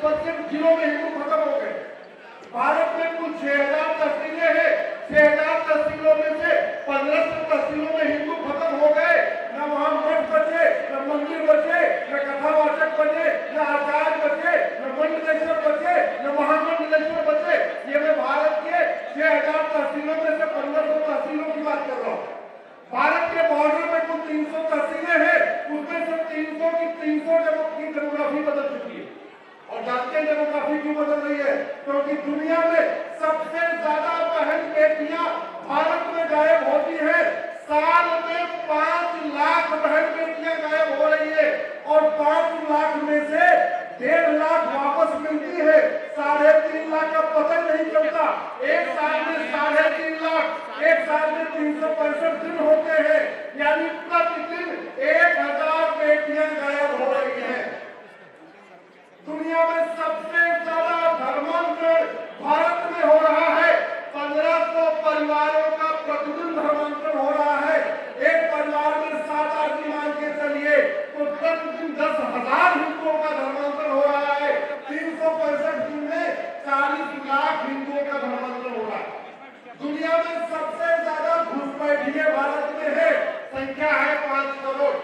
40% जिलों में हिंदू खत्म हो गए। भारत में कुल 6000 तहसीलें हैं। 6000 तहसीलों में से 1500 तहसीलों में हिंदू खत्म हो गए। न वहां मठ बचे, न मंदिर बचे, न कथावाचक बचे, न आचार्य बचे, न मंडलेश्वर बचे, न महामंडलेश्वर बचे। ये मैं भारत के 6000 तहसीलों में से 1500 तहसीलों की बात कर रहा हूँ। भारत के बॉर्डर में कुल 300 तहसीलें हैं, उसमें से 300 की 300 की डेमोग्राफी बदल चुकी है। और जानते हैं डेमोग्राफी क्यों बदल रही है? क्योंकि दुनिया में सबसे ज्यादा बहन बेटियां भारत में गायब होती है। साल में 5 लाख बहन बेटियां गायब हो रही है और 5 लाख में से 1.5 लाख वापस मिलती है। 3.5 लाख का पता नहीं चलता। एक साल में 3.5 लाख, एक साल में 365 दिन होते हैं, यानी प्रतिदिन 1000 बेटियां गायब हो रही है। दुनिया में सबसे ज्यादा धर्मांतरण भारत में हो रहा है। 1500 परिवारों का प्रतिदिन धर्मांतरण हो रहा है। एक परिवार में 7 आदमी मान के चलिए तो प्रतिदिन 10,000 हिंदुओं का धर्मांतरण हो रहा है। 365 दिन में 40 लाख हिंदुओं का धर्मांतरण हो रहा है। दुनिया में सबसे ज्यादा घुसपैठिए भारत में है, संख्या है 5 करोड़।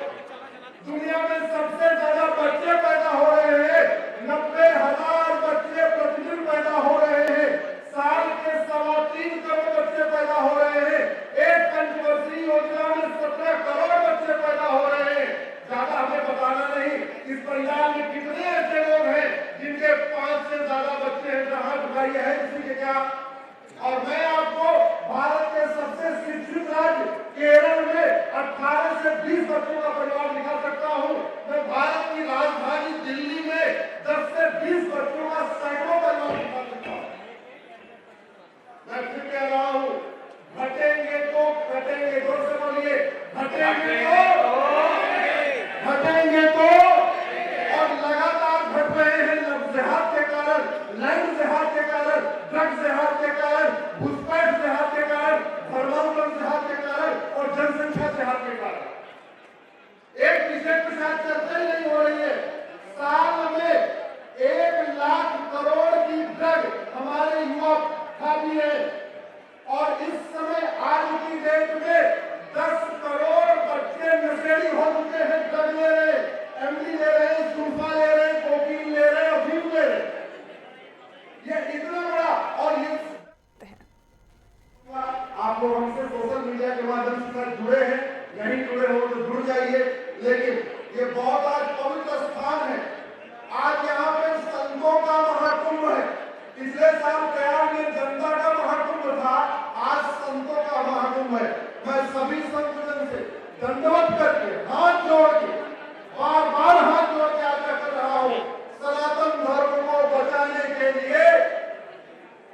दुनिया में सबसे ज्यादा बच्चे पैदा हो रहे हैं, 90,000 बच्चे प्रतिदिन पैदा हो रहे हैं। साल के 3.25 करोड़ बच्चे पैदा हो रहे हैं। एक पंचवर्षीय योजना में 17 करोड़ बच्चे पैदा हो रहे हैं। ज्यादा हमें बताना नहीं, इस पंजाब में कितने ऐसे लोग हैं जिनके 5 से ज्यादा बच्चे हैं। जहां बुराई है किसी के क्या? और मैं आपको भारत के सबसे शिक्षित राज्य केरल में 18 से 20 बच्चों का परिवार दिखा सकता हूँ। मैं भारत की राजधानी दिल्ली में 10 से 20 बच्चों का सैकड़ों परिवार दिखा सकता हूँ। मैं फिर कह रहा हूँ, घटेंगे तो घटेंगे, जोर से बोलिए, घटेंगे तो और लगातार घट रहे हैं। जिहाद के कारण, लैंड जिहाद के कारण, ड्रग्स जिहाद के कारण, घुसपैठ जिहाद के कारण, धर्मांतरण जिहाद के कारण और जनसंख्या जिहाद के कारण। एक विषय के साथ चर्चा ही नहीं हो रही है। साल में 1 लाख करोड़ की ड्रग हमारे युवा खाती है और इस समय आज की डेट में 10 करोड़ बच्चे नशेड़ी हो चुके हैं। ड्रग ले रहे, एमडी ले रहे, सुल्फा ले रहे, कोकीन ले रहे, अफीम ले रहे। ये इतना बड़ा, और ये आप लोग हमसे सोशल मीडिया के माध्यम से जुड़े हैं, नहीं जुड़े हो तो जुड़ जाइए। लेकिन ये बहुत आज पवित्र स्थान है। आज यहाँ पे संतों का महाकुंभ है। पिछले साल प्रयाग में जनता का महाकुंभ था, आज संतों का महाकुंभ है। मैं सभी संतजन से दंडवत करके, हाथ जोड़ के, बार बार हाथ जोड़ के आग्रह कर रहा हूँ, सनातन धर्म को बचाने के लिए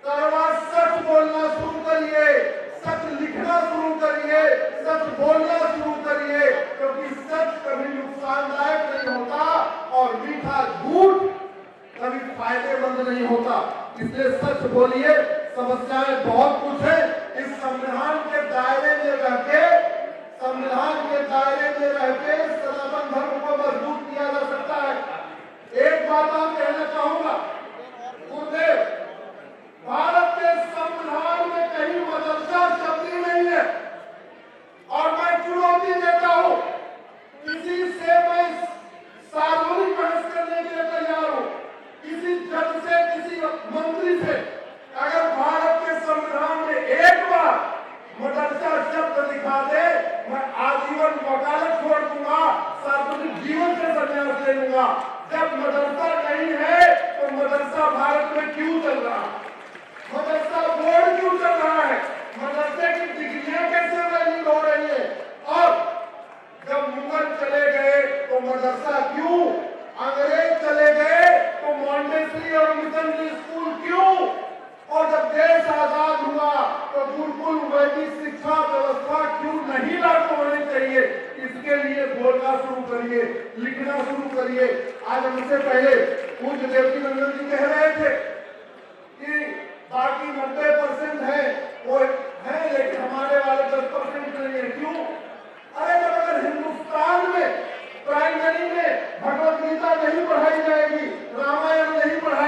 कड़वा सच बोलना शुरू करिए, सच लिखना शुरू करिए, सच बोलना शुरू करिए, क्योंकि सच कभी नुकसानदायक नहीं होता और मीठा झूठ कभी फायदेमंद नहीं होता। इसलिए सच बोलिए। समस्याएं बहुत कुछ है। इस संविधान के दायरे में रह के, संविधान के दायरे में रह के सनातन धर्म को मजबूत किया जा सकता है। एक बात मैं कहना चाहूंगा, गुरुदेव, भारत के संविधान में कहीं मदरसा शब्द ही नहीं है। और मैं चुनौती देता हूं, किसी से मैं सार्वजनिक बहस करने के लिए तैयार हूं। किसी जज से, किसी मंत्री से अगर भारत के संविधान में एक बार मदरसा शब्द दिखा दे, मैं आजीवन वकालत छोड़ दूंगा, सार्वजनिक जीवन से संन्यास ले लूंगा। जब मदरसा नहीं है तो मदरसा भारत में क्यों चल रहा है? मदरसा बोर्ड क्यों चल रहा है? मदरसे की डिग्रियां कैसे वैलिड हो रही है? और जब मुगल चले गए तो मदरसा क्यों? अंग्रेज चले गए तो मॉन्टेसरी और मिशनरी स्कूल क्यों? और जब देश आजाद हुआ तो गुरुकुल वैदिक शिक्षा व्यवस्था क्यों नहीं लागू होनी चाहिए? इसके लिए बोलना शुरू करिए, लिखना शुरू करिए। आज हमसे पहले पूज्य देवकी नंदन जी कह रहे थे कि बाकी 90% है वो है, लेकिन हमारे वाले 10% नहीं है। क्यों? अरे जब अगर हिंदुस्तान में प्राइमरी में भगवत गीता नहीं पढ़ाई जाएगी, रामायण नहीं पढ़ाई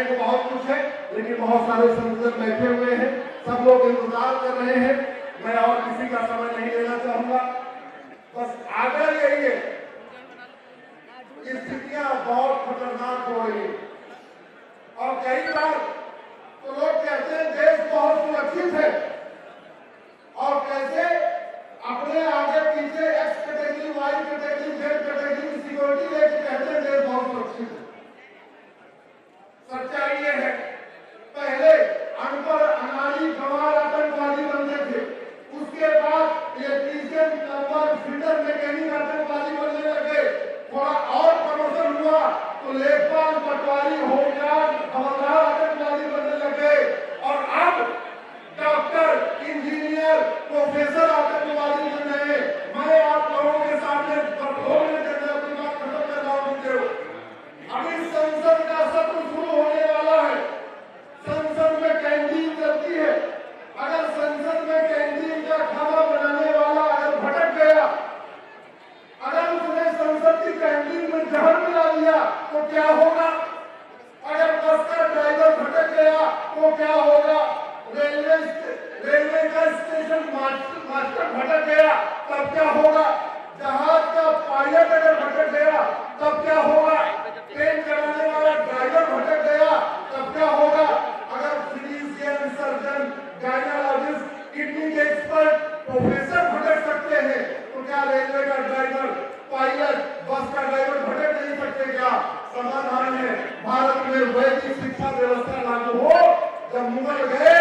कहने को बहुत कुछ है, लेकिन बहुत सारे संसद बैठे हुए हैं, सब लोग इंतजार कर रहे हैं। मैं और किसी का समय नहीं लेना चाहूंगा, बस आगे यही है, स्थितियां बहुत खतरनाक हो रही है। और कई बार तो लोग कहते हैं देश बहुत सुरक्षित है, और कैसे अपने आगे पीछे X category, Y category, Z category की सिक्योरिटी लेके कहते हैं देश बहुत सुरक्षित है। सच्चाई ये है, पहले अनपढ़ अनाड़ी गंवार आतंकवादी बनते थे, उसके बाद इलेक्ट्रीशियन, प्लम्बर, फिटर, मैकेनिक आतंकवादी बनने लगे। थोड़ा और प्रमोशन हुआ तो लेखपाल, पटवारी, होमगार्ड, हवलदार आतंकवादी बनने लगे, और अब डॉक्टर, इंजीनियर, प्रोफेसर आतंकवादी बन रहे। मैं आप लोगों के सामने अपनी बात खत्म कर रहा हूं। अभी संसद का सत्र शुरू होने वाला है, संसद में कैंटीन चलती है। अगर संसद में कैंटीन का खाना बनाने वाला अगर भटक गया, अगर उसने संसद की कैंटीन में जहर मिला दिया तो क्या होगा? अगर बस का ड्राइवर भटक गया तो क्या होगा? रेलवे का स्टेशन मास्टर भटक गया तब क्या होगा? जहाज का पायलट अगर भटक गया तब क्या होगा? ट्रेन चलाने वाला ड्राइवर भटक गया तब क्या होगा? अगर फिजिशियन, सर्जन, गायनोलॉजिस्ट, किडनी के एक्सपर्ट, प्रोफेसर भटक सकते हैं तो क्या रेलवे का ड्राइवर, पायलट, बस का ड्राइवर भटक नहीं सकते क्या? समाधान है, भारत में वैदिक शिक्षा व्यवस्था लागू हो। जब मुगल गए